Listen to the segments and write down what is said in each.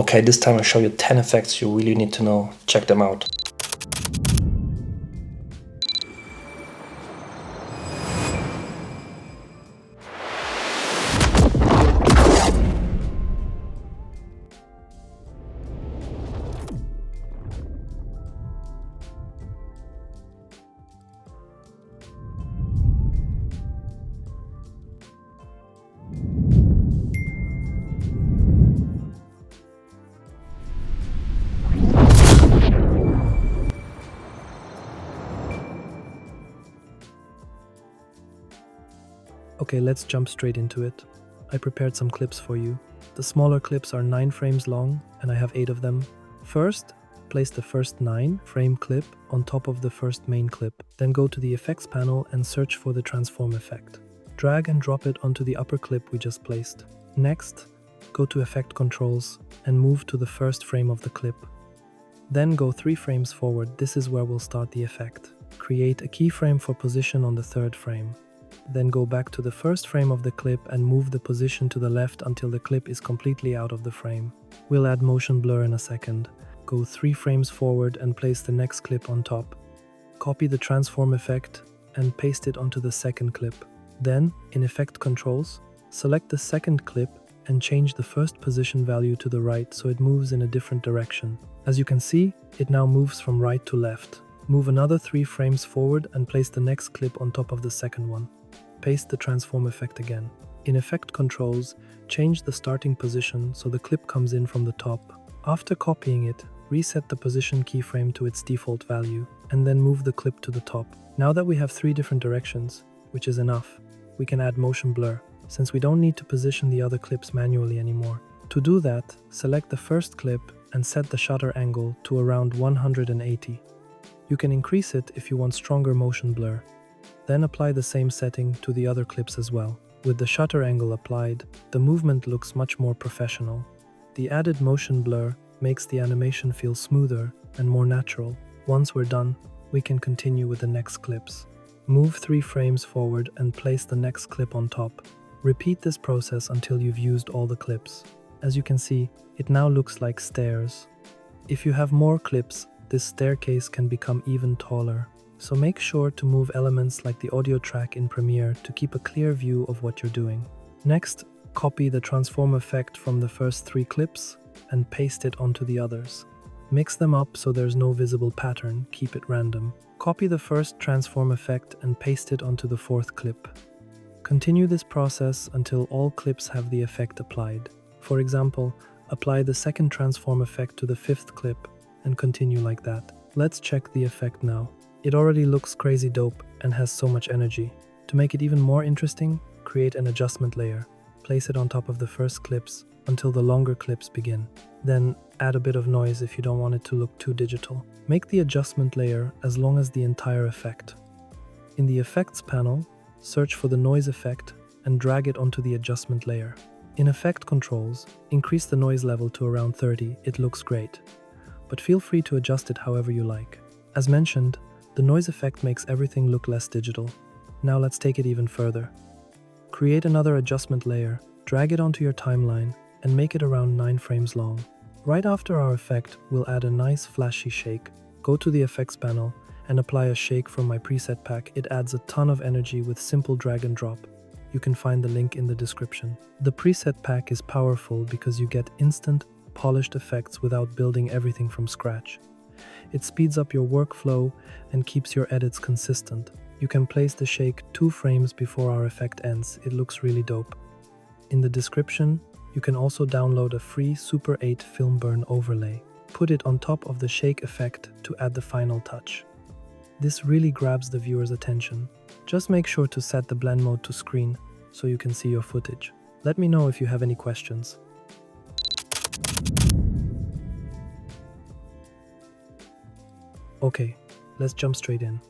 Okay, this time I'll show you 10 effects you really need to know. Check them out. Okay, let's jump straight into it. I prepared some clips for you. The smaller clips are 9 frames long, and I have 8 of them. First, place the first 9-frame clip on top of the first main clip. Then go to the effects panel and search for the transform effect. Drag and drop it onto the upper clip we just placed. Next, go to effect controls and move to the first frame of the clip. Then go 3 frames forward. This is where we'll start the effect. Create a keyframe for position on the 3rd frame. Then go back to the first frame of the clip and move the position to the left until the clip is completely out of the frame. We'll add motion blur in a second. Go 3 frames forward and place the next clip on top. Copy the transform effect and paste it onto the second clip. Then, in effect controls, select the second clip and change the first position value to the right so it moves in a different direction. As you can see, it now moves from right to left. Move another 3 frames forward and place the next clip on top of the second one. Paste the transform effect again. In effect controls, change the starting position so the clip comes in from the top. After copying it, reset the position keyframe to its default value, and then move the clip to the top. Now that we have 3 different directions, which is enough, we can add motion blur, since we don't need to position the other clips manually anymore. To do that, select the first clip and set the shutter angle to around 180. You can increase it if you want stronger motion blur. Then apply the same setting to the other clips as well. With the shutter angle applied, the movement looks much more professional. The added motion blur makes the animation feel smoother and more natural. Once we're done, we can continue with the next clips. Move 3 frames forward and place the next clip on top. Repeat this process until you've used all the clips. As you can see, it now looks like stairs. If you have more clips, this staircase can become even taller. So make sure to move elements like the audio track in Premiere to keep a clear view of what you're doing. Next, copy the transform effect from the first 3 clips and paste it onto the others. Mix them up so there's no visible pattern, keep it random. Copy the first transform effect and paste it onto the 4th clip. Continue this process until all clips have the effect applied. For example, apply the second transform effect to the 5th clip and continue like that. Let's check the effect now. It already looks crazy dope and has so much energy. To make it even more interesting, create an adjustment layer. Place it on top of the first clips until the longer clips begin. Then add a bit of noise if you don't want it to look too digital. Make the adjustment layer as long as the entire effect. In the effects panel, search for the noise effect and drag it onto the adjustment layer. In effect controls, increase the noise level to around 30. It looks great. But feel free to adjust it however you like. As mentioned, the noise effect makes everything look less digital. Now let's take it even further. Create another adjustment layer, drag it onto your timeline, and make it around 9 frames long. Right after our effect, we'll add a nice flashy shake. Go to the effects panel and apply a shake from my preset pack. It adds a ton of energy with simple drag and drop. You can find the link in the description. The preset pack is powerful because you get instant, polished effects without building everything from scratch. It speeds up your workflow and keeps your edits consistent. You can place the shake 2 frames before our effect ends. It looks really dope. In the description, you can also download a free Super 8 film burn overlay. Put it on top of the shake effect to add the final touch. This really grabs the viewer's attention. Just make sure to set the blend mode to screen so you can see your footage. Let me know if you have any questions. Okay, let's jump straight in.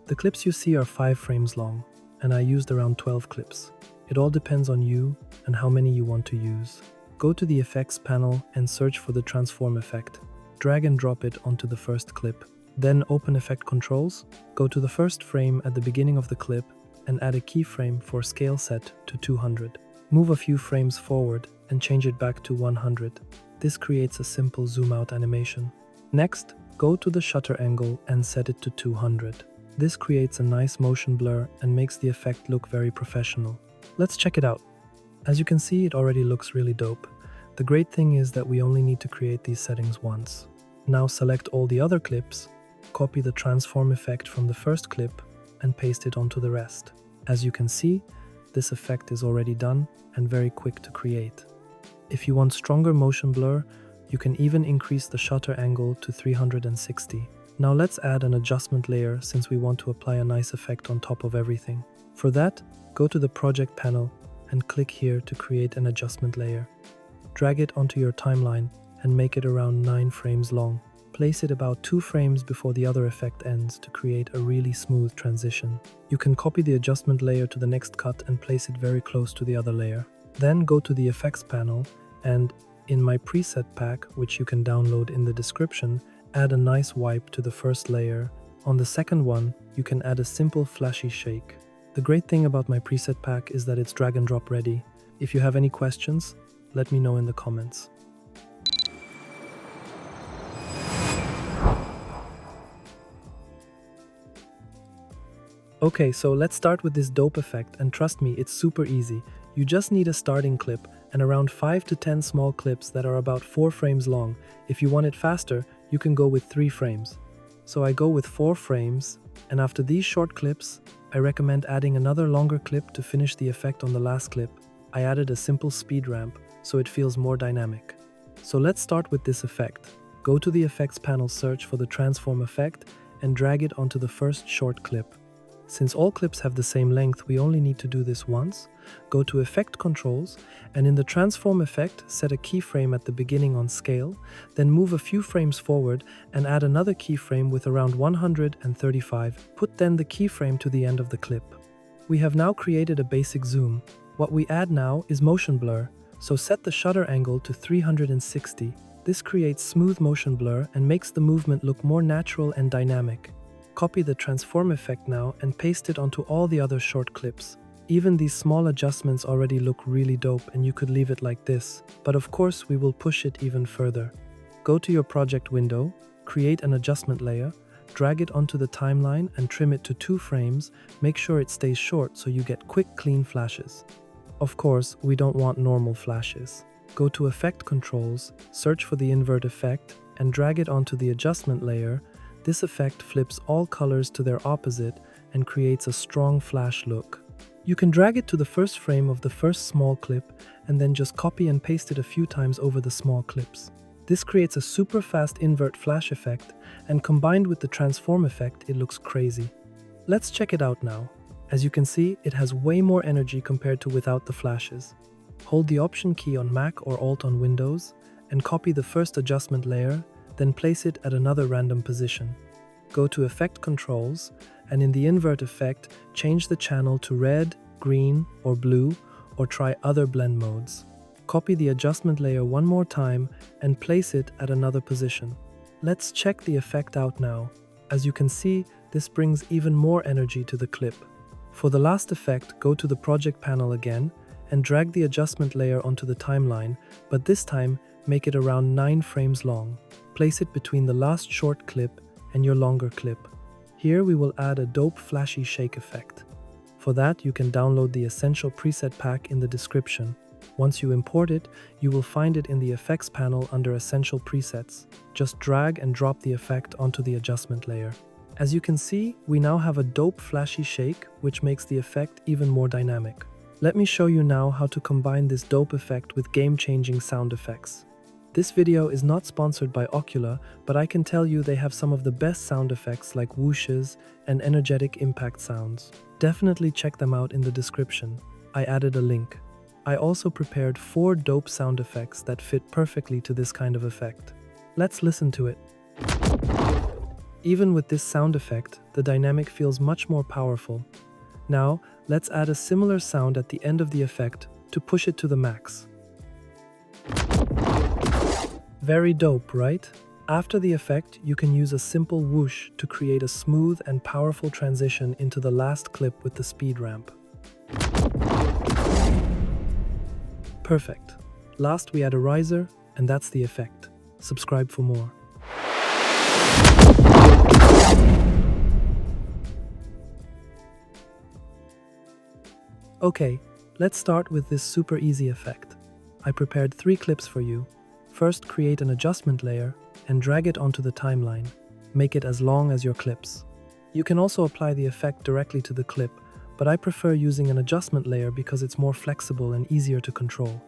The clips you see are 5 frames long, and I used around 12 clips. It all depends on you and how many you want to use. Go to the effects panel and search for the transform effect. Drag and drop it onto the first clip. Then open effect controls, go to the first frame at the beginning of the clip, and add a keyframe for scale set to 200. Move a few frames forward and change it back to 100. This creates a simple zoom out animation. Next, go to the shutter angle and set it to 200. This creates a nice motion blur and makes the effect look very professional. Let's check it out. As you can see, it already looks really dope. The great thing is that we only need to create these settings once. Now select all the other clips, copy the transform effect from the first clip, and paste it onto the rest. As you can see, this effect is already done and very quick to create. If you want stronger motion blur, you can even increase the shutter angle to 360. Now let's add an adjustment layer since we want to apply a nice effect on top of everything. For that, go to the project panel and click here to create an adjustment layer. Drag it onto your timeline and make it around 9 frames long. Place it about 2 frames before the other effect ends to create a really smooth transition. You can copy the adjustment layer to the next cut and place it very close to the other layer. Then go to the effects panel and, in my preset pack, which you can download in the description, add a nice wipe to the first layer. On the second one, you can add a simple flashy shake. The great thing about my preset pack is that it's drag and drop ready. If you have any questions, let me know in the comments. Okay, so let's start with this dope effect, and trust me, it's super easy. You just need a starting clip and around 5 to 10 small clips that are about 4 frames long. If you want it faster, you can go with 3 frames. So I go with 4 frames, and after these short clips, I recommend adding another longer clip to finish the effect on the last clip. I added a simple speed ramp, so it feels more dynamic. So let's start with this effect. Go to the effects panel, search for the transform effect, and drag it onto the first short clip. Since all clips have the same length, we only need to do this once. Go to Effect Controls, and in the Transform effect, set a keyframe at the beginning on scale, then move a few frames forward and add another keyframe with around 135. Put then the keyframe to the end of the clip. We have now created a basic zoom. What we add now is motion blur, so set the shutter angle to 360. This creates smooth motion blur and makes the movement look more natural and dynamic. Copy the transform effect now and paste it onto all the other short clips. Even these small adjustments already look really dope, and you could leave it like this, but of course we will push it even further. Go to your project window, create an adjustment layer, drag it onto the timeline and trim it to 2 frames. Make sure it stays short so you get quick, clean flashes. Of course, we don't want normal flashes. Go to Effect Controls, search for the invert effect, and drag it onto the adjustment layer. This effect flips all colors to their opposite and creates a strong flash look. You can drag it to the first frame of the first small clip and then just copy and paste it a few times over the small clips. This creates a super fast invert flash effect, and combined with the transform effect, it looks crazy. Let's check it out now. As you can see, it has way more energy compared to without the flashes. Hold the Option key on Mac or Alt on Windows and copy the first adjustment layer, then place it at another random position. Go to Effect Controls, and in the invert effect, change the channel to red, green, or blue, or try other blend modes. Copy the adjustment layer one more time and place it at another position. Let's check the effect out now. As you can see, this brings even more energy to the clip. For the last effect, go to the project panel again and drag the adjustment layer onto the timeline, but this time make it around 9 frames long. Place it between the last short clip and your longer clip. Here we will add a dope flashy shake effect. For that, you can download the essential preset pack in the description. Once you import it, you will find it in the effects panel under Essential Presets. Just drag and drop the effect onto the adjustment layer. As you can see, we now have a dope flashy shake, which makes the effect even more dynamic. Let me show you now how to combine this dope effect with game-changing sound effects. This video is not sponsored by Oculus, but I can tell you they have some of the best sound effects like whooshes and energetic impact sounds. Definitely check them out in the description. I added a link. I also prepared 4 dope sound effects that fit perfectly to this kind of effect. Let's listen to it. Even with this sound effect, the dynamic feels much more powerful. Now, let's add a similar sound at the end of the effect to push it to the max. Very dope, right? After the effect, you can use a simple whoosh to create a smooth and powerful transition into the last clip with the speed ramp. Perfect. Last, we add a riser, And that's the effect. Subscribe for more. Okay, let's start with this super easy effect. I prepared 3 clips for you. First, create an adjustment layer and drag it onto the timeline. Make it as long as your clips. You can also apply the effect directly to the clip, but I prefer using an adjustment layer because it's more flexible and easier to control.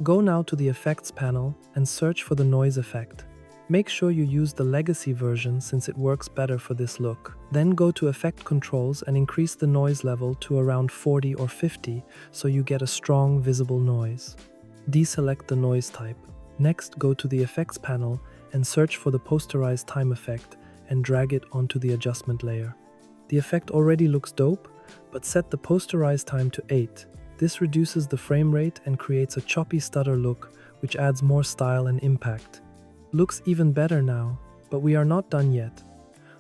Go now to the Effects panel and search for the noise effect. Make sure you use the legacy version since it works better for this look. Then go to Effect Controls and increase the noise level to around 40 or 50 so you get a strong, visible noise. Deselect the noise type. Next, go to the Effects panel and search for the Posterize Time effect and drag it onto the adjustment layer. The effect already looks dope, but set the Posterize Time to 8. This reduces the frame rate and creates a choppy stutter look, which adds more style and impact. Looks even better now, but we are not done yet.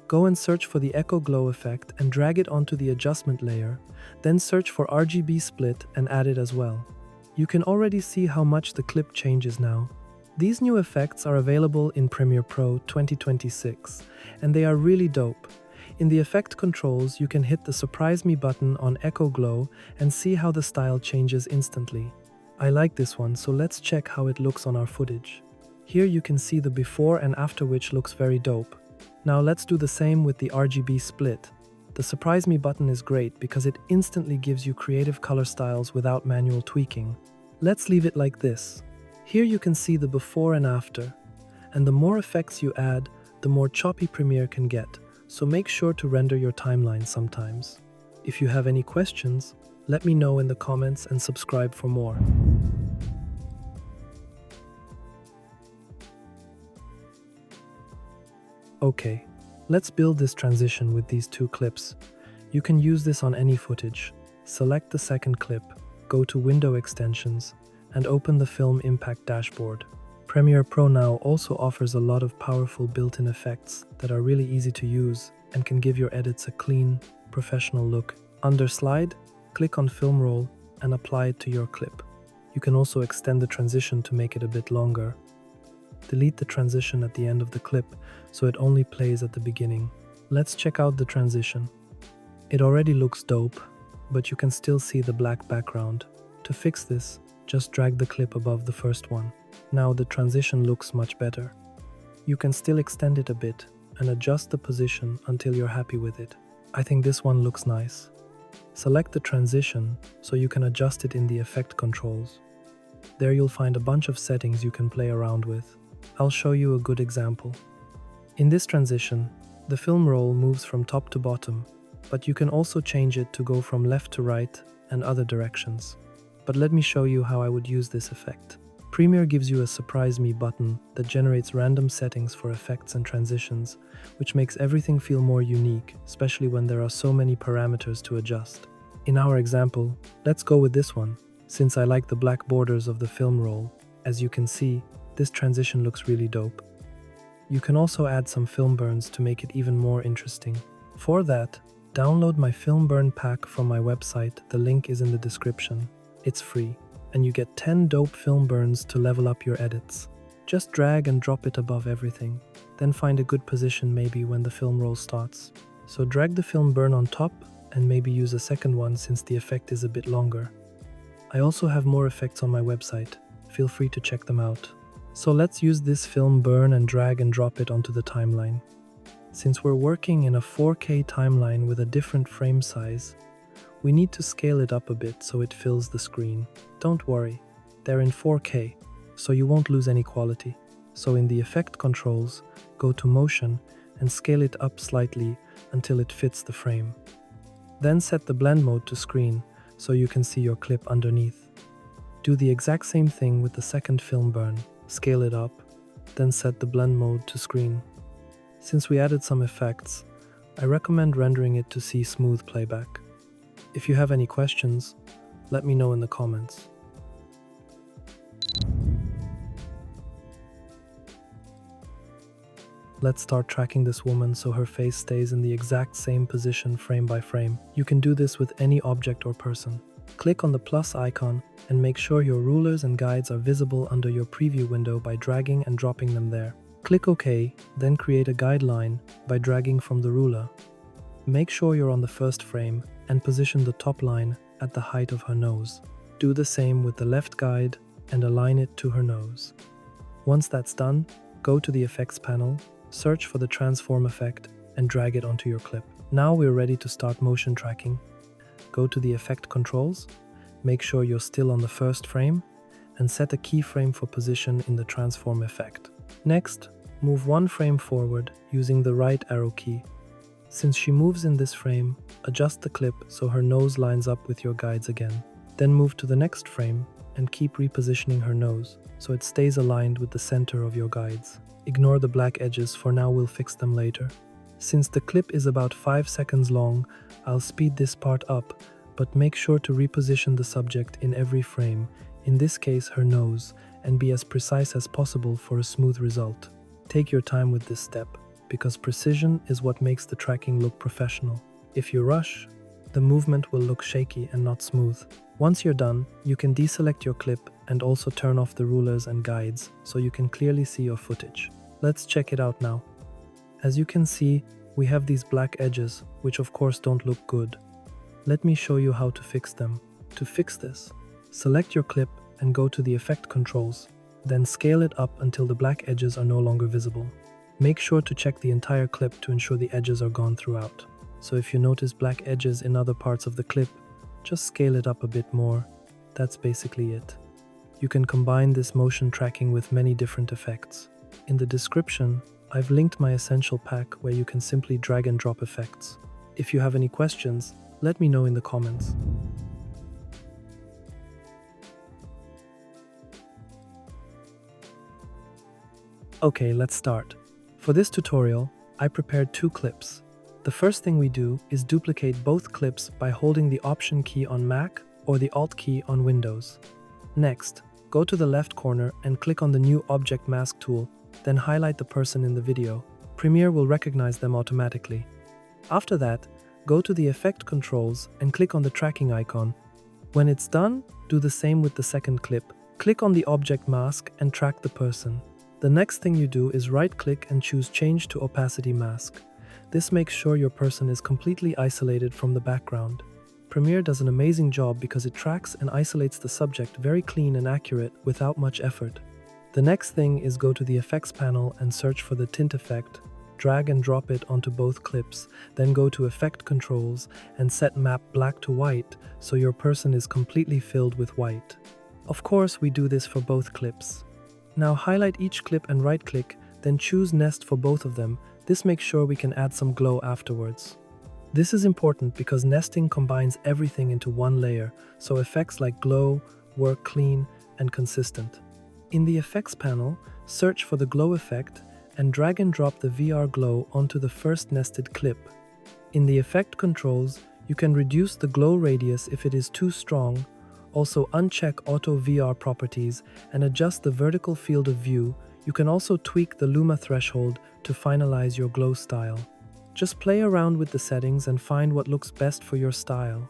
Go and search for the Echo Glow effect and drag it onto the adjustment layer, then search for RGB split and add it as well. You can already see how much the clip changes now. These new effects are available in Premiere Pro 2026, and they are really dope. In the effect controls, you can hit the Surprise Me button on Echo Glow and see how the style changes instantly. I like this one, so let's check how it looks on our footage. Here you can see the before and after, which looks very dope. Now let's do the same with the RGB split. The Surprise Me button is great because it instantly gives you creative color styles without manual tweaking. Let's leave it like this. Here you can see the before and after. And the more effects you add, the more choppy Premiere can get, so make sure to render your timeline sometimes. If you have any questions, let me know in the comments and subscribe for more. Okay, let's build this transition with these 2 clips. You can use this on any footage. Select the second clip, go to Window Extensions, and open the Film Impact dashboard. Premiere Pro now also offers a lot of powerful built-in effects that are really easy to use and can give your edits a clean, professional look. Under Slide, click on Film Roll and apply it to your clip. You can also extend the transition to make it a bit longer. Delete the transition at the end of the clip so it only plays at the beginning. Let's check out the transition. It already looks dope, but you can still see the black background. To fix this, just drag the clip above the first one. Now the transition looks much better. You can still extend it a bit and adjust the position until you're happy with it. I think this one looks nice. Select the transition so you can adjust it in the effect controls. There you'll find a bunch of settings you can play around with. I'll show you a good example. In this transition, the film roll moves from top to bottom, but you can also change it to go from left to right and other directions. But let me show you how I would use this effect. Premiere gives you a Surprise Me button that generates random settings for effects and transitions, which makes everything feel more unique, especially when there are so many parameters to adjust. In our example, let's go with this one, since I like the black borders of the film roll. As you can see, this transition looks really dope. You can also add some film burns to make it even more interesting. For that, download my film burn pack from my website. The link is in the description. It's free, and you get 10 dope film burns to level up your edits. Just drag and drop it above everything, then find a good position maybe when the film roll starts. So drag the film burn on top and maybe use a second one since the effect is a bit longer. I also have more effects on my website. Feel free to check them out. So let's use this film burn and drag and drop it onto the timeline. Since we're working in a 4K timeline with a different frame size, we need to scale it up a bit so it fills the screen. Don't worry, they're in 4K, so you won't lose any quality. So in the effect controls, go to Motion and scale it up slightly until it fits the frame. Then set the blend mode to screen so you can see your clip underneath. Do the exact same thing with the second film burn. Scale it up, then set the blend mode to screen. Since we added some effects, I recommend rendering it to see smooth playback. If you have any questions, let me know in the comments. Let's start tracking this woman so her face stays in the exact same position frame by frame. You can do this with any object or person. Click on the plus icon and make sure your rulers and guides are visible under your preview window by dragging and dropping them there. Click OK, then create a guideline by dragging from the ruler. Make sure you're on the first frame and position the top line at the height of her nose. Do the same with the left guide and align it to her nose. Once that's done, go to the effects panel, search for the transform effect, and drag it onto your clip. Now we're ready to start motion tracking. Go to the effect controls, make sure you're still on the first frame, and set a keyframe for position in the transform effect. Next, move one frame forward using the right arrow key. Since she moves in this frame, adjust the clip so her nose lines up with your guides again. Then move to the next frame and keep repositioning her nose so it stays aligned with the center of your guides. Ignore the black edges, for now we'll fix them later. Since the clip is about 5 seconds long, I'll speed this part up, but make sure to reposition the subject in every frame, in this case her nose, and be as precise as possible for a smooth result. Take your time with this step, because precision is what makes the tracking look professional. If you rush, the movement will look shaky and not smooth. Once you're done, you can deselect your clip and also turn off the rulers and guides so you can clearly see your footage. Let's check it out now. As you can see, we have these black edges, which of course don't look good. Let me show you how to fix them. To fix this, select your clip and go to the effect controls, then scale it up until the black edges are no longer visible. Make sure to check the entire clip to ensure the edges are gone throughout. So if you notice black edges in other parts of the clip, just scale it up a bit more. That's basically it. You can combine this motion tracking with many different effects. In the description, I've linked my essential pack where you can simply drag and drop effects. If you have any questions, let me know in the comments. Okay, let's start. For this tutorial, I prepared 2 clips. The first thing we do is duplicate both clips by holding the Option key on Mac or the Alt key on Windows. Next, go to the left corner and click on the new Object Mask tool, then highlight the person in the video. Premiere will recognize them automatically. After that, go to the Effect controls and click on the tracking icon. When it's done, do the same with the second clip. Click on the Object Mask and track the person. The next thing you do is right-click and choose Change to Opacity Mask. This makes sure your person is completely isolated from the background. Premiere does an amazing job because it tracks and isolates the subject very clean and accurate without much effort. The next thing is go to the Effects panel and search for the tint effect. Drag and drop it onto both clips, then go to Effect Controls and set Map Black to White so your person is completely filled with white. Of course, we do this for both clips. Now highlight each clip and right-click, then choose Nest for both of them. This makes sure we can add some glow afterwards. This is important because nesting combines everything into one layer, so effects like glow work clean and consistent. In the Effects panel, search for the glow effect and drag and drop the VR glow onto the first nested clip. In the Effect controls, you can reduce the glow radius if it is too strong. Also uncheck Auto VR properties and adjust the vertical field of view. You can also tweak the Luma threshold to finalize your glow style. Just play around with the settings and find what looks best for your style.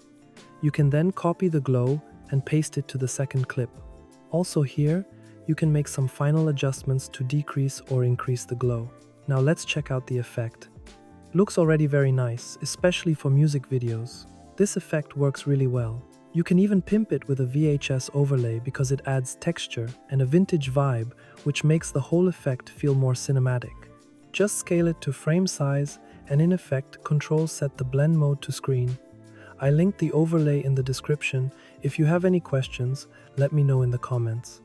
You can then copy the glow and paste it to the second clip. Also here, you can make some final adjustments to decrease or increase the glow. Now let's check out the effect. Looks already very nice, especially for music videos. This effect works really well. You can even pimp it with a VHS overlay because it adds texture and a vintage vibe, which makes the whole effect feel more cinematic. Just scale it to frame size and in Effect Controls set the blend mode to screen. I linked the overlay in the description. If you have any questions, let me know in the comments.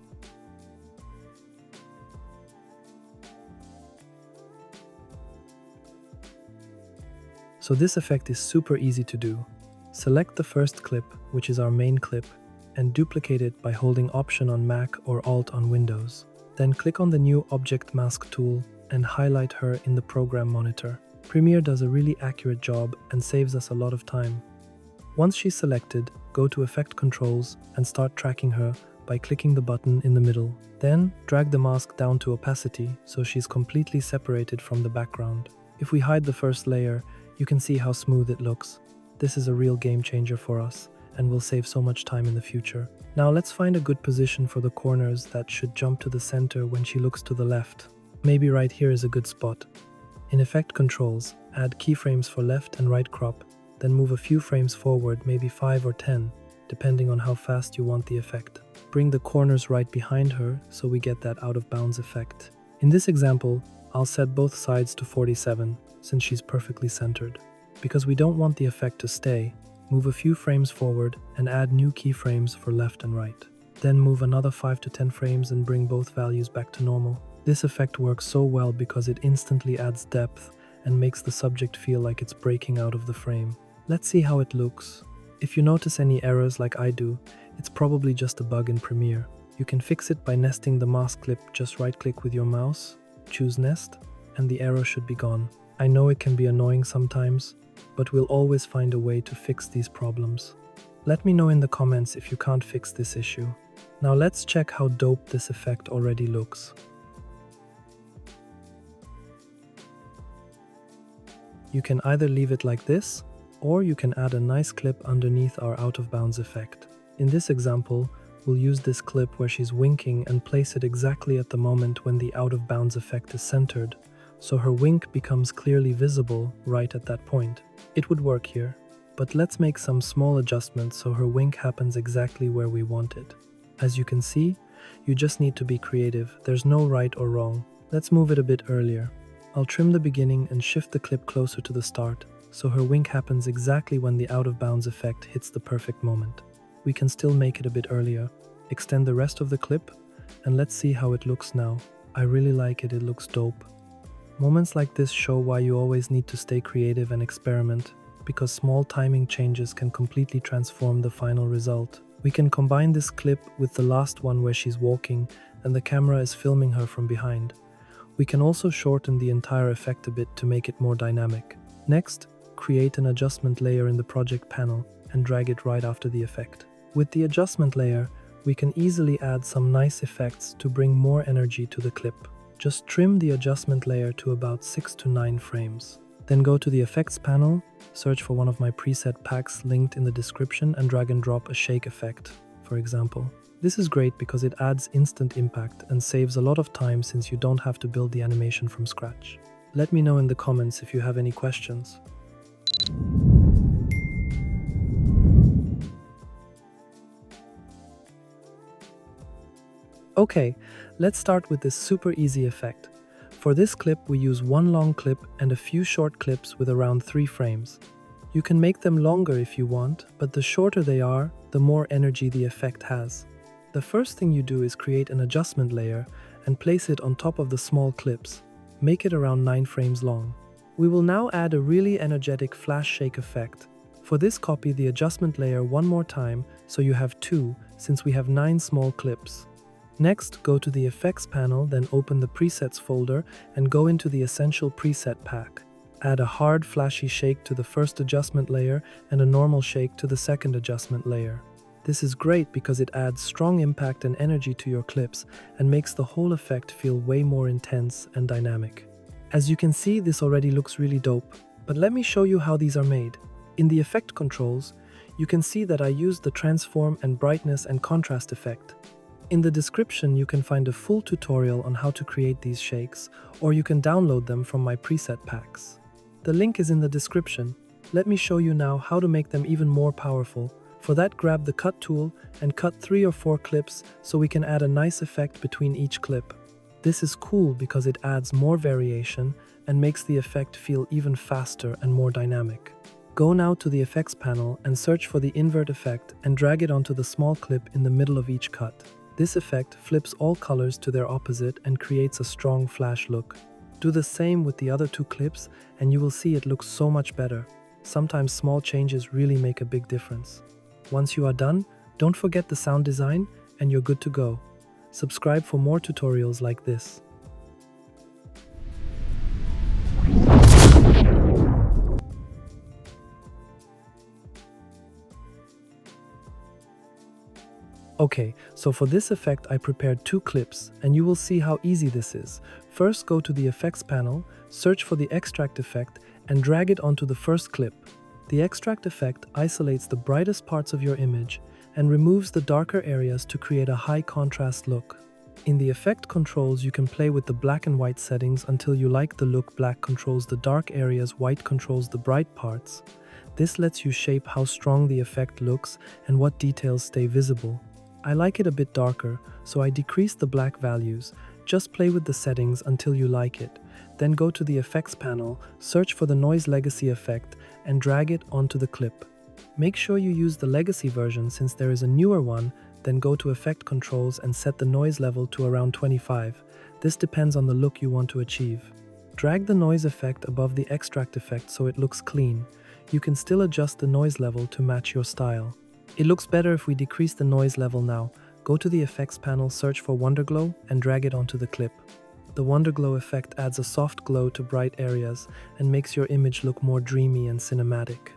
So this effect is super easy to do. Select the first clip, which is our main clip, and duplicate it by holding Option on Mac or Alt on Windows. Then click on the new Object Mask tool and highlight her in the program monitor. Premiere does a really accurate job and saves us a lot of time. Once she's selected, go to Effect Controls and start tracking her by clicking the button in the middle. Then, drag the mask down to opacity so she's completely separated from the background. If we hide the first layer, you can see how smooth it looks. This is a real game changer for us and will save so much time in the future. Now let's find a good position for the corners that should jump to the center when she looks to the left. Maybe right here is a good spot. In Effect Controls, add keyframes for left and right crop, then move a few frames forward, maybe 5 or 10, depending on how fast you want the effect. Bring the corners right behind her so we get that out of bounds effect. In this example, I'll set both sides to 47 since she's perfectly centered. Because we don't want the effect to stay, move a few frames forward and add new keyframes for left and right. Then move another 5 to 10 frames and bring both values back to normal. This effect works so well because it instantly adds depth and makes the subject feel like it's breaking out of the frame. Let's see how it looks. If you notice any errors like I do, it's probably just a bug in Premiere. You can fix it by nesting the mask clip. Just right-click with your mouse, choose Nest, and the error should be gone. I know it can be annoying sometimes, but we'll always find a way to fix these problems. Let me know in the comments if you can't fix this issue. Now let's check how dope this effect already looks. You can either leave it like this, or you can add a nice clip underneath our out of bounds effect. In this example, we'll use this clip where she's winking and place it exactly at the moment when the out of bounds effect is centered, so her wink becomes clearly visible right at that point. It would work here, but let's make some small adjustments so her wink happens exactly where we want it. As you can see, you just need to be creative. There's no right or wrong. Let's move it a bit earlier. I'll trim the beginning and shift the clip closer to the start, so her wink happens exactly when the out of bounds effect hits the perfect moment. We can still make it a bit earlier. Extend the rest of the clip, and let's see how it looks now. I really like it, it looks dope. Moments like this show why you always need to stay creative and experiment, because small timing changes can completely transform the final result. We can combine this clip with the last one where she's walking and the camera is filming her from behind. We can also shorten the entire effect a bit to make it more dynamic. Next, create an adjustment layer in the project panel and drag it right after the effect. With the adjustment layer, we can easily add some nice effects to bring more energy to the clip. Just trim the adjustment layer to about 6 to 9 frames. Then go to the effects panel, search for one of my preset packs linked in the description and drag and drop a shake effect, for example. This is great because it adds instant impact and saves a lot of time since you don't have to build the animation from scratch. Let me know in the comments if you have any questions. Okay, let's start with this super easy effect. For this clip, we use one long clip and a few short clips with around 3 frames. You can make them longer if you want, but the shorter they are, the more energy the effect has. The first thing you do is create an adjustment layer and place it on top of the small clips. Make it around 9 frames long. We will now add a really energetic flash shake effect. For this, copy the adjustment layer one more time so you have 2, since we have 9 small clips. Next, go to the Effects panel, then open the Presets folder and go into the Essential Preset pack. Add a hard, flashy shake to the first adjustment layer and a normal shake to the second adjustment layer. This is great because it adds strong impact and energy to your clips and makes the whole effect feel way more intense and dynamic. As you can see, this already looks really dope, but let me show you how these are made. In the effect controls, you can see that I used the transform and brightness and contrast effect. In the description, you can find a full tutorial on how to create these shakes, or you can download them from my preset packs. The link is in the description. Let me show you now how to make them even more powerful. For that, grab the cut tool and cut 3 or 4 clips so we can add a nice effect between each clip. This is cool because it adds more variation and makes the effect feel even faster and more dynamic. Go now to the effects panel and search for the invert effect and drag it onto the small clip in the middle of each cut. This effect flips all colors to their opposite and creates a strong flash look. Do the same with the other 2 clips and you will see it looks so much better. Sometimes small changes really make a big difference. Once you are done, don't forget the sound design and you're good to go. Subscribe for more tutorials like this. Okay, so for this effect I prepared 2 clips and you will see how easy this is. First, go to the effects panel, search for the extract effect and drag it onto the first clip. The extract effect isolates the brightest parts of your image and removes the darker areas to create a high contrast look. In the effect controls, you can play with the black and white settings until you like the look. Black controls the dark areas, white controls the bright parts. This lets you shape how strong the effect looks and what details stay visible. I like it a bit darker, so I decrease the black values. Just play with the settings until you like it. Then go to the effects panel, search for the noise legacy effect, and drag it onto the clip. Make sure you use the legacy version since there is a newer one. Then go to effect controls and set the noise level to around 25. This depends on the look you want to achieve. Drag the noise effect above the extract effect so it looks clean. You can still adjust the noise level to match your style. It looks better if we decrease the noise level now. Go to the effects panel, search for Wonderglow, and drag it onto the clip. The Wonderglow effect adds a soft glow to bright areas and makes your image look more dreamy and cinematic.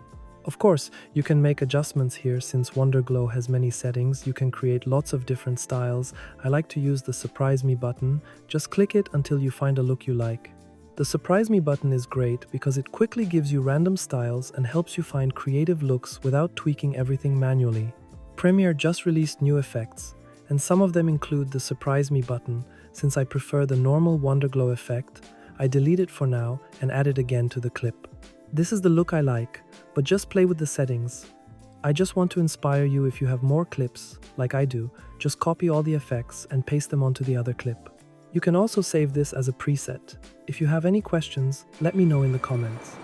Of course, you can make adjustments here since Wonderglow has many settings. You can create lots of different styles. I like to use the Surprise Me button. Just click it until you find a look you like. The Surprise Me button is great because it quickly gives you random styles and helps you find creative looks without tweaking everything manually. Premiere just released new effects, and some of them include the Surprise Me button. Since I prefer the normal Wonderglow effect, I delete it for now and add it again to the clip. This is the look I like, but just play with the settings. I just want to inspire you. If you have more clips, like I do, just copy all the effects and paste them onto the other clip. You can also save this as a preset. If you have any questions, let me know in the comments.